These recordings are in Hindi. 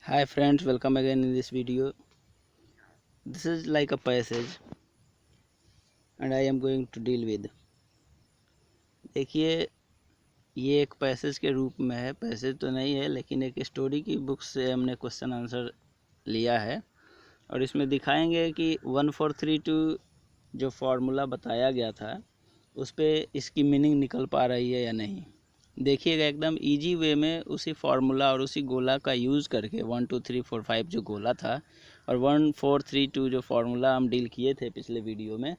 Hi friends, welcome again in this video. This is like a passage and I am going to deal with. देखिए, ये एक पैसेज के रूप में है। पैसेज तो नहीं है लेकिन एक स्टोरी की बुक से हमने क्वेश्चन आंसर लिया है और इसमें दिखाएंगे कि 1432 जो फार्मूला बताया गया था उस पर इसकी मीनिंग निकल पा रही है या नहीं। देखिएगा एकदम इजी वे में उसी फार्मूला और उसी गोला का यूज़ करके 1 2 3 4 5 जो गोला था और 1 4 3 2 जो फार्मूला हम डील किए थे पिछले वीडियो में,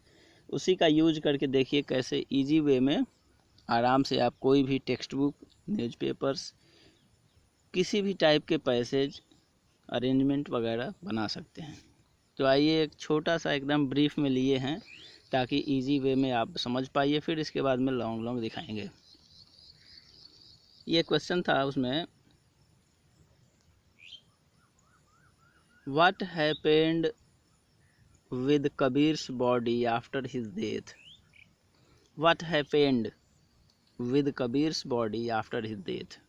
उसी का यूज करके देखिए कैसे इजी वे में आराम से आप कोई भी टेक्स्ट बुक, न्यूज़पेपर्स, किसी भी टाइप के पैसेज अरेंजमेंट वगैरह बना सकते हैं। तो आइए एक छोटा सा एकदम ब्रीफ में लिए हैं ताकि इजी वे में आप समझ पाइए, फिर इसके बाद में लॉन्ग लॉन्ग दिखाएंगे। ये क्वेश्चन था उसमें, what happened with Kabir's body after his death. What happened with Kabir's body after his death.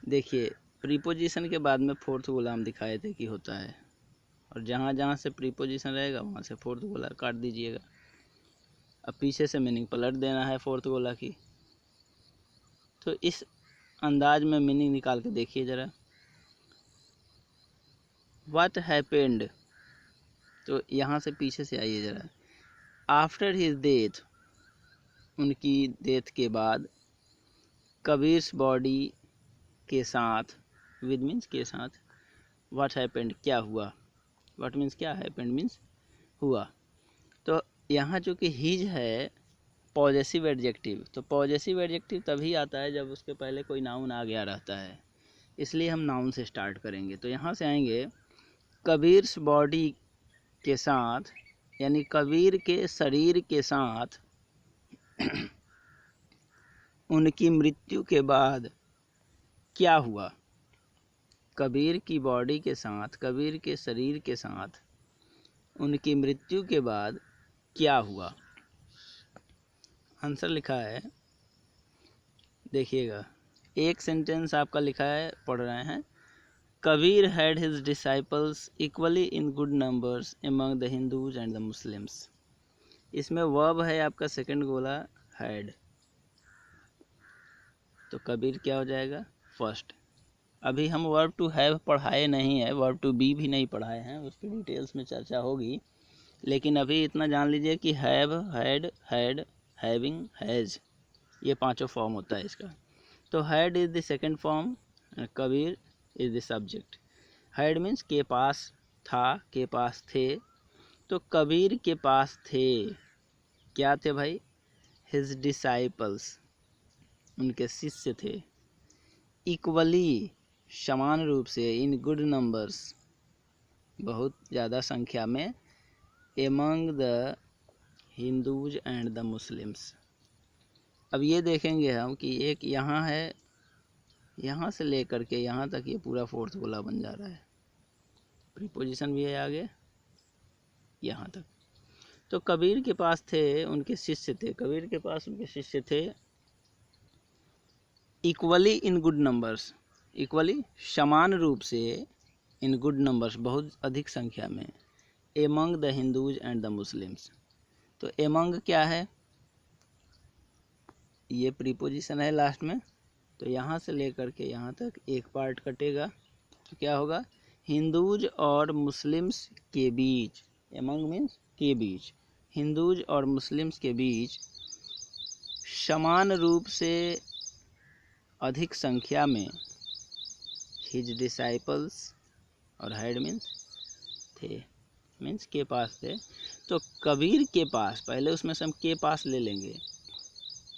देखिए, प्रीपोजिशन के बाद में फोर्थ गोला हम दिखाए थे कि होता है, और जहाँ जहाँ से प्रीपोजिशन रहेगा वहाँ से फोर्थ गोला काट दीजिएगा। अब पीछे से मीनिंग पलट देना है फोर्थ गोला की। तो इस अंदाज में मीनिंग निकाल के देखिए ज़रा। व्हाट हैपेंड, तो यहाँ से पीछे से आइए ज़रा। आफ्टर हिज डेथ, उनकी डेथ के बाद, कबीर्स बॉडी के साथ, विद मीन्स के साथ, व्हाट हैपेंड क्या हुआ। व्हाट मीन्स क्या, हैपेंड मीन्स हुआ। तो यहाँ चूँकि हिज है पॉजेसिव एडजेक्टिव, तो पॉजेसिव एडजेक्टिव तभी आता है जब उसके पहले कोई नाउन आ गया रहता है, इसलिए हम नाउन से स्टार्ट करेंगे। तो यहाँ से आएंगे कबीर्स बॉडी के साथ, यानी कबीर के शरीर के साथ उनकी मृत्यु के बाद क्या हुआ। कबीर की बॉडी के साथ, कबीर के शरीर के साथ उनकी मृत्यु के बाद क्या हुआ। आंसर लिखा है, देखिएगा, एक सेंटेंस आपका लिखा है, पढ़ रहे हैं। Kabir had his disciples equally in good numbers among the Hindus and the Muslims. इसमें वर्ब है आपका सेकंड गोला हैड, तो कबीर क्या हो जाएगा, फर्स्ट। अभी हम वर्ब टू हैव पढ़ाए नहीं है, वर्ब टू बी भी नहीं पढ़ाए हैं, उसकी डिटेल्स में चर्चा होगी, लेकिन अभी इतना जान लीजिए कि have, had, had, having, has, ये पांचों फॉर्म होता है इसका। तो had is the second form, Kabir is the subject. Had means के पास था, के पास थे, तो कबीर के पास थे, क्या थे भाई, हिज डिसाइपल्स, उनके शिष्य थे, इक्वली, समान रूप से, इन गुड नंबर्स, बहुत ज़्यादा संख्या में, among the Hindus and the Muslims. अब ये देखेंगे हम कि एक यहाँ है, यहाँ से लेकर के यहाँ तक ये पूरा फोर्थ गोला बन जा रहा है, प्रीपोजिशन भी है आगे यहाँ तक। तो कबीर के पास थे, उनके शिष्य थे, कबीर के पास उनके शिष्य थे, equally in good numbers, equally समान रूप से, इन गुड नंबर्स बहुत अधिक संख्या में, among the Hindus and the Muslims. तो एमंग क्या है, ये प्रीपोजिशन है लास्ट में, तो यहाँ से लेकर के यहाँ तक एक पार्ट कटेगा, तो क्या होगा, हिंदूज और मुस्लिम्स के बीच, एमंग मीन्स के बीच, हिंदूज और मुस्लिम्स के बीच समान रूप से अधिक संख्या में, हिज डिसाइपल्स, और हैड मीन्स थे, मीन्स के पास थे। तो कबीर के पास, पहले उसमें से हम के पास ले लेंगे,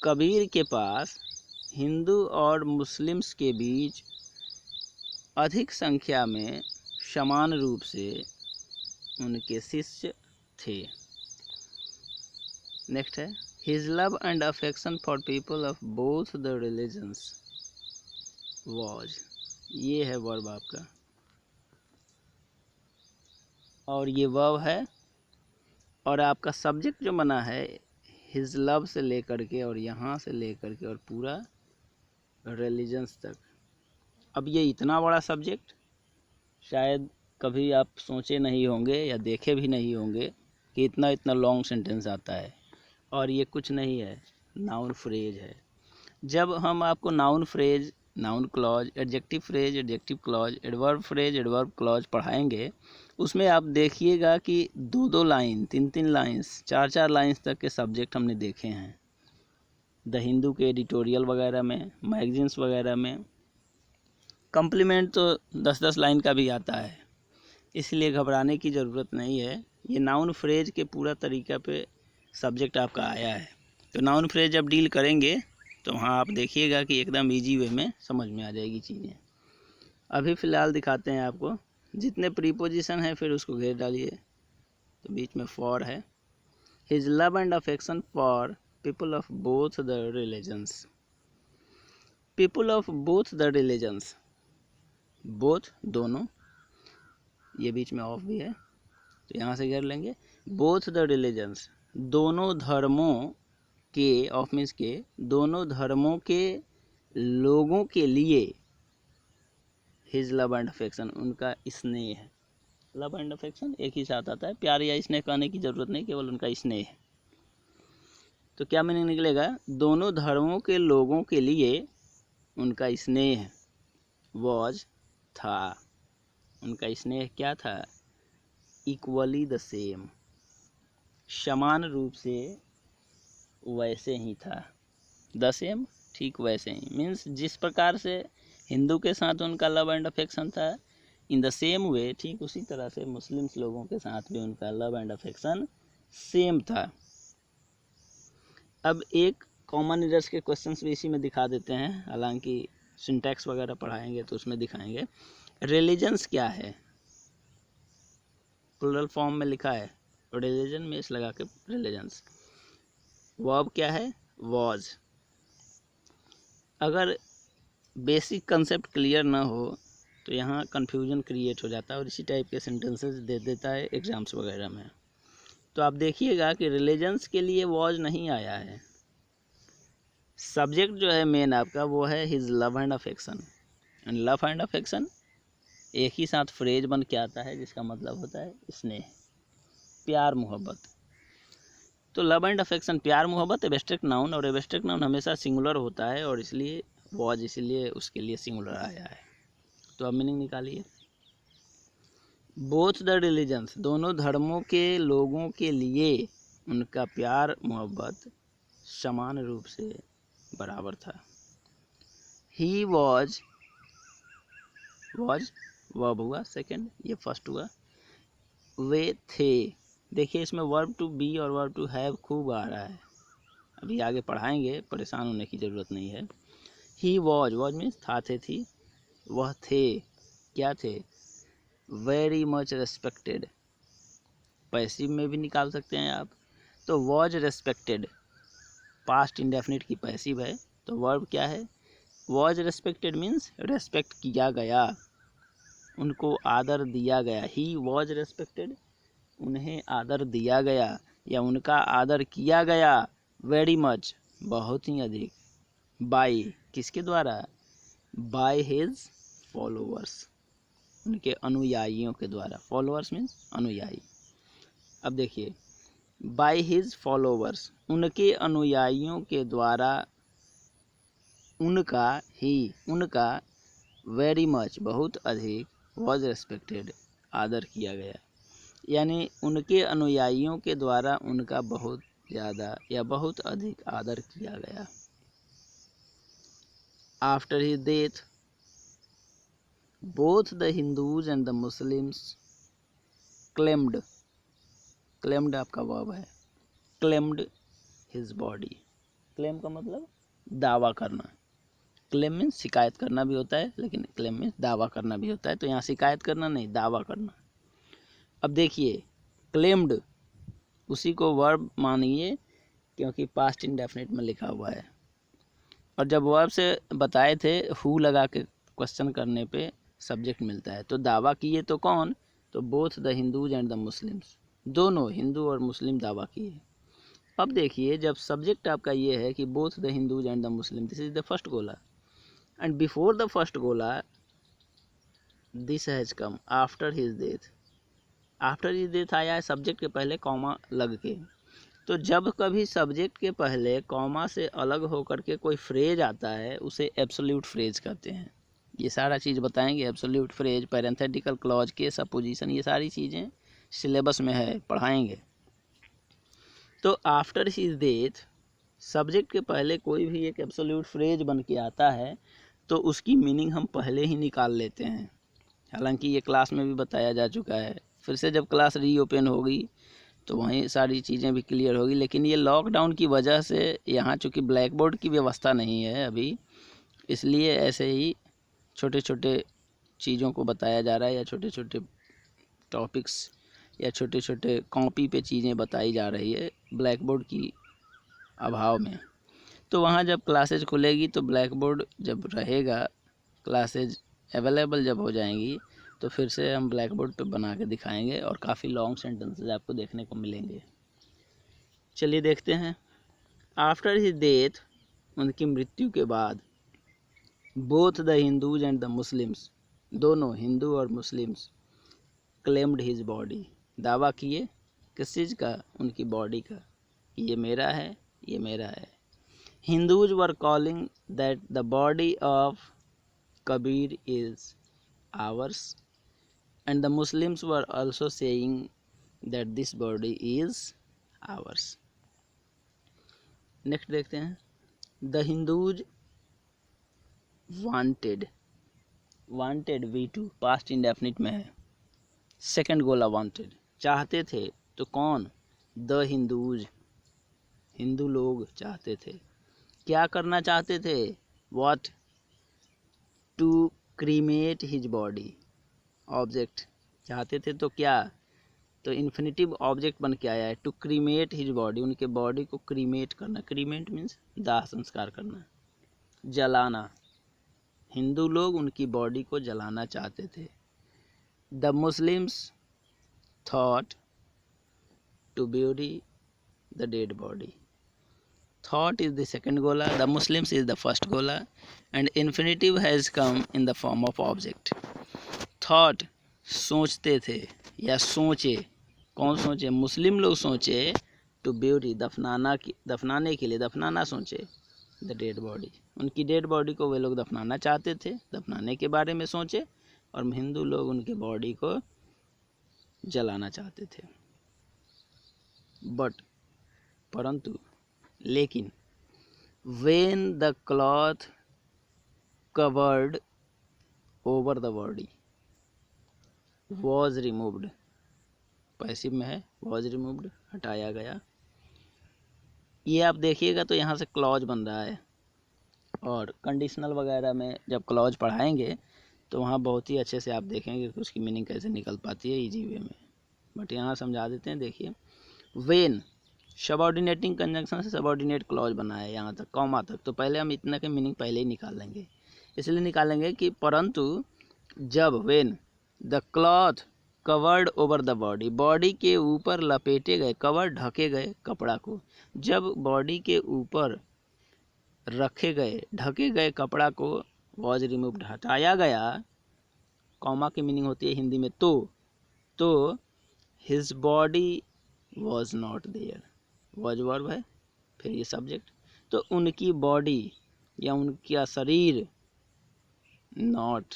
कबीर के पास हिंदू और मुस्लिम्स के बीच अधिक संख्या में समान रूप से उनके शिष्य थे। नेक्स्ट है, his love and affection for people of both the religions was, ये है वर्ब आपका, और ये वर्ब है, और आपका सब्जेक्ट जो बना है हिज लव से लेकर के और यहाँ से लेकर के और पूरा रिलीजन्स तक। अब ये इतना बड़ा सब्जेक्ट, शायद कभी आप सोचे नहीं होंगे या देखे भी नहीं होंगे कि इतना इतना लॉन्ग सेंटेंस आता है। और ये कुछ नहीं है, नाउन फ्रेज है। जब हम आपको noun phrase, noun clause, adjective phrase, adjective clause, adverb phrase, adverb clause पढ़ाएंगे, उसमें आप देखिएगा कि 2-2 लाइन, 3-3 लाइन्स, 4-4 लाइन्स तक के सब्जेक्ट हमने देखे हैं द हिंदू के एडिटोरियल वगैरह में, मैगजीन्स वगैरह में। कम्प्लीमेंट तो 10-10 लाइन का भी आता है, इसलिए घबराने की ज़रूरत नहीं है। ये नाउन फ्रेज के पूरा तरीका पे सब्जेक्ट आपका आया है। तो नाउन फ्रेज जब डील करेंगे तो वहाँ आप देखिएगा कि एकदम इजी वे में समझ में आ जाएगी चीज़ें। अभी फ़िलहाल दिखाते हैं आपको, जितने प्रीपोजिशन हैं फिर उसको घेर डालिए। तो बीच में फॉर है, his love and affection for people of both the religions. People of both the religions, both दोनों, ये बीच में ऑफ भी है तो यहाँ से घेर लेंगे। बोथ द रिलीजन्स, दोनों धर्मों के, ऑफ मीन्स के, दोनों धर्मों के लोगों के लिए। हिज लव एंड अफेक्शन, उनका स्नेह। लव एंड अफेक्शन एक ही साथ आता है, प्यार या स्नेह कहने की ज़रूरत नहीं, केवल उनका स्नेह। तो क्या मीनिंग निकलेगा, दोनों धर्मों के लोगों के लिए उनका स्नेह वॉज था। उनका स्नेह क्या था, इक्वली द सेम, समान रूप से वैसे ही था। द सेम, ठीक वैसे ही, मीन्स जिस प्रकार से हिंदू के साथ उनका लव एंड अफेक्शन था, इन द सेम वे, ठीक उसी तरह से मुस्लिम्स लोगों के साथ भी उनका लव एंड अफेक्शन सेम था। अब एक कॉमन एरर्स के क्वेश्चंस भी इसी में दिखा देते हैं, हालांकि सिंटैक्स वगैरह पढ़ाएंगे तो उसमें दिखाएंगे। रिलीजन्स क्या है, प्लूरल फॉर्म में लिखा है, रिलीजन में इस लगा के रिलीजन्स। वर्ब क्या है, वॉज। अगर बेसिक कंसेप्ट क्लियर ना हो तो यहाँ कन्फ्यूजन क्रिएट हो जाता है और इसी टाइप के सेंटेंसेस दे देता है एग्जाम्स वगैरह में। तो आप देखिएगा कि रिलीजन्स के लिए वॉज नहीं आया है। सब्जेक्ट जो है मेन आपका वो है his love and affection. And love and affection एक ही साथ फ्रेज बन के आता है, जिसका मतलब होता है स्नेह, प्यार मोहब्बत। तो लव एंड अफेक्शन, प्यार मोहब्बत, एब्स्ट्रैक्ट नाउन, और एब्स्ट्रैक्ट नाउन हमेशा सिंगुलर होता है और इसलिए वॉज, इसलिए उसके लिए सिंगुलर आया है। तो अब मीनिंग निकालिए। बोथ द रिलीजन्स, दोनों धर्मों के लोगों के लिए उनका प्यार मोहब्बत समान रूप से बराबर था। ही वॉज वर्ब हुआ सेकंड, ये फर्स्ट हुआ। वे थे, देखिए इसमें वर्ब टू बी और वर्ब टू हैव खूब आ रहा है, अभी आगे पढ़ाएंगे, परेशान होने की ज़रूरत नहीं है। ही वॉज मीन्स था, थे, थी। वह थे, क्या थे, वेरी मच रेस्पेक्टेड, पैसिव में भी निकाल सकते हैं आप। तो वॉज रेस्पेक्टेड, पास्ट इंडेफिनिट की पैसिव है, तो वर्ब क्या है, वॉज रेस्पेक्टेड मीन्स रेस्पेक्ट किया गया, उनको आदर दिया गया। ही वॉज रेस्पेक्टेड, उन्हें आदर दिया गया या उनका आदर किया गया, वेरी मच, बहुत ही अधिक, बाय, किसके द्वारा, बाय हिज फॉलोअर्स, उनके अनुयायियों के द्वारा। फॉलोअर्स मीन्स अनुयायी। अब देखिए, बाय हिज फॉलोअर्स, उनके अनुयायियों के द्वारा, उनका वेरी मच, बहुत अधिक, वॉज रेस्पेक्टेड, आदर किया गया, यानी उनके अनुयायियों के द्वारा उनका बहुत ज़्यादा या बहुत अधिक आदर किया गया। After his death, both the Hindus and the Muslims claimed आपका वर्ब है, क्लेम्ड हिज बॉडी। क्लेम का मतलब दावा करना, क्लेम मीन्स शिकायत करना भी होता है, लेकिन क्लेम मीन्स दावा करना भी होता है। तो यहाँ शिकायत करना नहीं, दावा करना। अब देखिए, क्लेम्ड, उसी को वर्ब मानिए क्योंकि पास्ट इंडेफिनिट में लिखा हुआ है, और जब वर्ब से बताए थे हु लगा के क्वेश्चन करने पे सब्जेक्ट मिलता है। तो दावा किए तो कौन, तो both the Hindus and the Muslims, दोनों हिंदू और मुस्लिम दावा किए। अब देखिए, जब सब्जेक्ट आपका ये है कि both the Hindus and the Muslim, this is the first गोला, एंड बिफोर द फर्स्ट गोला this has come after his death. After his death आया है सब्जेक्ट के पहले कॉमा लग के। तो जब कभी सब्जेक्ट के पहले कॉमा से अलग होकर के कोई फ्रेज आता है उसे एब्सोल्यूट फ्रेज कहते हैं। ये सारा चीज़ बताएंगे, absolute phrase, parenthetical clause, case of position, ये सारी चीज़ें सिलेबस में है, पढ़ाएंगे। तो आफ्टर हिज डेथ सब्जेक्ट के पहले कोई भी एक एब्सोल्यूट फ्रेज बन के आता है तो उसकी मीनिंग हम पहले ही निकाल लेते हैं। हालांकि ये क्लास में भी बताया जा चुका है, फिर से जब क्लास रीओपन होगी तो वहीं सारी चीज़ें भी क्लियर होगी। लेकिन ये लॉकडाउन की वजह से यहाँ चूँकि ब्लैक बोर्ड की व्यवस्था नहीं है अभी, इसलिए ऐसे ही छोटे छोटे चीज़ों को बताया जा रहा है, या छोटे छोटे टॉपिक्स या छोटे छोटे कॉपी पे चीज़ें बताई जा रही है ब्लैक बोर्ड की अभाव में। तो वहाँ जब क्लासेज खुलेगी तो ब्लैक बोर्ड जब रहेगा, क्लासेज अवेलेबल जब हो जाएंगी तो फिर से हम ब्लैक बोर्ड पे बना के दिखाएंगे और काफ़ी लॉन्ग सेंटेंसेज आपको देखने को मिलेंगे। चलिए देखते हैं। आफ्टर हिज डेथ, उनकी मृत्यु के बाद, both the Hindus and the Muslims, दोनों हिंदू और मुस्लिम्स, क्लेम्ड हिज बॉडी, दावा किए किस चीज़ का, उनकी बॉडी का, ये मेरा है, ये मेरा है। Hindus were calling that the body of Kabir is ours and the Muslims were also saying that this body is ours. Next देखते हैं। The Hindus wanted V2 past indefinite में है, सेकंड गोला वांटेड, चाहते थे, तो कौन, द हिंदूज, हिंदू लोग चाहते थे। क्या करना चाहते थे, what, to cremate his body, object, चाहते थे तो क्या, तो इन्फिनिटिव ऑब्जेक्ट बन के आया है, टू क्रीमेट हिज बॉडी, उनके बॉडी को क्रीमेट करना, क्रीमेट मीन्स दाह संस्कार करना, जलाना, हिंदू लोग उनकी बॉडी को जलाना चाहते थे। The Muslims thought to bury the dead body, thought is the second गोला, the Muslims is the first गोला, and infinitive has come in the form of object. Thought सोचते थे या सोचे, कौन सोचे, मुस्लिम लोग सोचे, टू ब्यूरी दफनाने के लिए, दफनाना सोचे, द डेड बॉडी, उनकी डेड बॉडी को वे लोग दफनाना चाहते थे, दफनाने के बारे में सोचे, और हिंदू लोग उनके बॉडी को जलाना चाहते थे। बट, परंतु, लेकिन, when the cloth covered over the body was removed, passive में है, वॉज रिमूव्ड, हटाया गया। ये आप देखिएगा तो यहाँ से क्लॉज बन रहा है, और कंडीशनल वगैरह में जब क्लॉज पढ़ाएंगे तो वहाँ बहुत ही अच्छे से आप देखेंगे कि उसकी मीनिंग कैसे निकल पाती है इजी वे में, बट यहाँ समझा देते हैं। देखिए, वेन सबऑर्डिनेटिंग कंजंक्शन से सबऑर्डिनेट क्लॉज बना है यहाँ तक, कॉमा तक, तो पहले हम इतना के मीनिंग पहले ही निकाल लेंगे। इसलिए निकालेंगे कि परंतु जब, when the cloth covered over the body, body के ऊपर लपेटे गए, कवर ढके गए कपड़ा को, जब बॉडी के ऊपर रखे गए ढके गए कपड़ा को वॉज रिमूव्ड, हटाया गया, कॉमा की मीनिंग होती है हिंदी में तो his body was not there, was verb है, फिर ये सब्जेक्ट, तो उनकी बॉडी या उनका शरीर, नॉट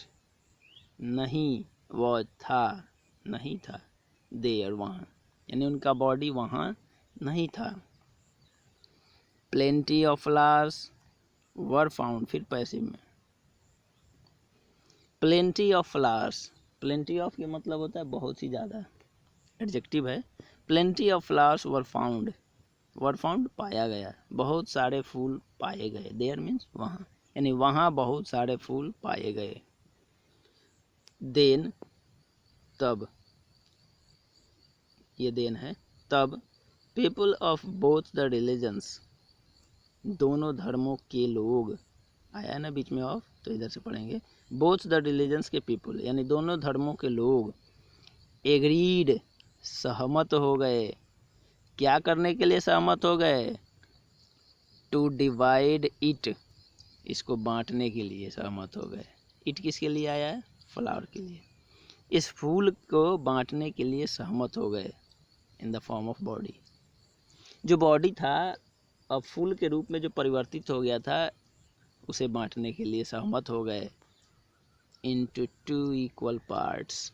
नहीं, वॉज था, नहीं था, देयर वहाँ, यानी उनका बॉडी वहाँ नहीं था। Plenty of flowers were found, फिर पैसिव में, plenty of flowers, plenty of के मतलब होता है बहुत ही ज़्यादा, एडजेक्टिव है। Plenty of flowers were found पाया गया, बहुत सारे फूल पाए गए, देयर मीन्स वहाँ, यानी वहाँ बहुत सारे फूल पाए गए। देन, तब, ये देन है, तब, people of both the religions, दोनों धर्मों के लोग, आया ना बीच में ऑफ, तो इधर से पढ़ेंगे, बोथ द रिलीजन्स के पीपल, यानी दोनों धर्मों के लोग, एग्रीड, सहमत हो गए, क्या करने के लिए सहमत हो गए, टू डिवाइड इट, इसको बांटने के लिए सहमत हो गए। इट किसके लिए आया है, फ्लावर के लिए, इस फूल को बांटने के लिए सहमत हो गए इन द फॉर्म ऑफ बॉडी। जो बॉडी था अब फूल के रूप में जो परिवर्तित हो गया था, उसे बांटने के लिए सहमत हो गए into two equal parts.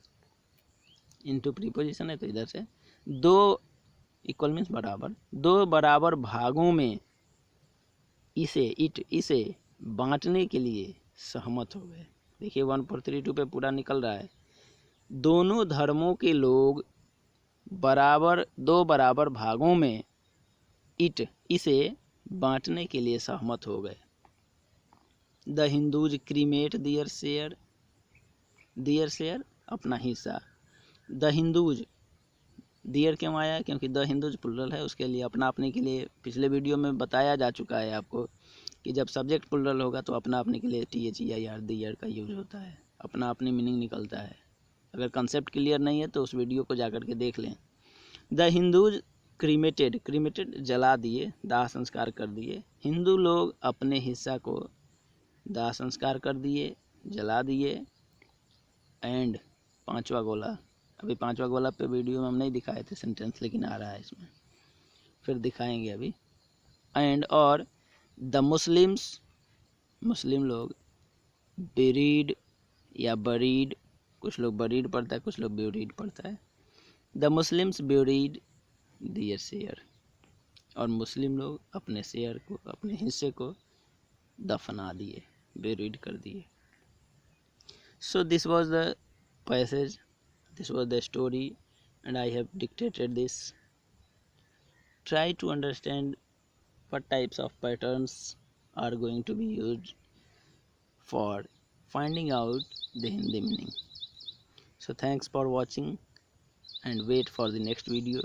Into preposition है तो इधर से दो, इक्वल मीन्स बराबर, दो बराबर भागों में इसे बांटने के लिए सहमत हो गए। देखिए 1432 पे पूरा निकल रहा है। दोनों धर्मों के लोग दो बराबर भागों में इसे बांटने के लिए सहमत हो गए। The Hindus cremate their share अपना हिस्सा। द हिंदूज, दियर क्यों आया, क्योंकि द हिंदूज प्लुरल है, उसके लिए अपना अपने के लिए पिछले वीडियो में बताया जा चुका है आपको कि जब सब्जेक्ट प्लुरल होगा तो अपना अपने के लिए THEIR दियर का यूज होता है, अपना अपनी मीनिंग निकलता है। अगर कंसेप्ट क्लियर नहीं है तो उस वीडियो को जाकर के देख लें। द हिंदूज क्रीमेटेड जला दिए, दाह संस्कार कर दिए। हिंदू लोग अपने हिस्सा को दाह संस्कार कर दिए, जला दिए। एंड पांचवा गोला, अभी पांचवा गोला पे वीडियो में हम नहीं दिखाए थे सेंटेंस, लेकिन आ रहा है इसमें, फिर दिखाएंगे अभी। एंड और द मुस्लिम लोग बेरीड या बरीड, कुछ लोग बरीड पढ़ता है, कुछ लोग बेरीड पढ़ता है। The Muslims buried their share, और मुस्लिम लोग अपने शेयर को, अपने हिस्से को दफना दिए, बेरीड कर दिए। So this was the passage, this was the story, and I have dictated this. Try to understand what types of patterns are going to be used for finding out the Hindi meaning. So thanks for watching and wait for the next video.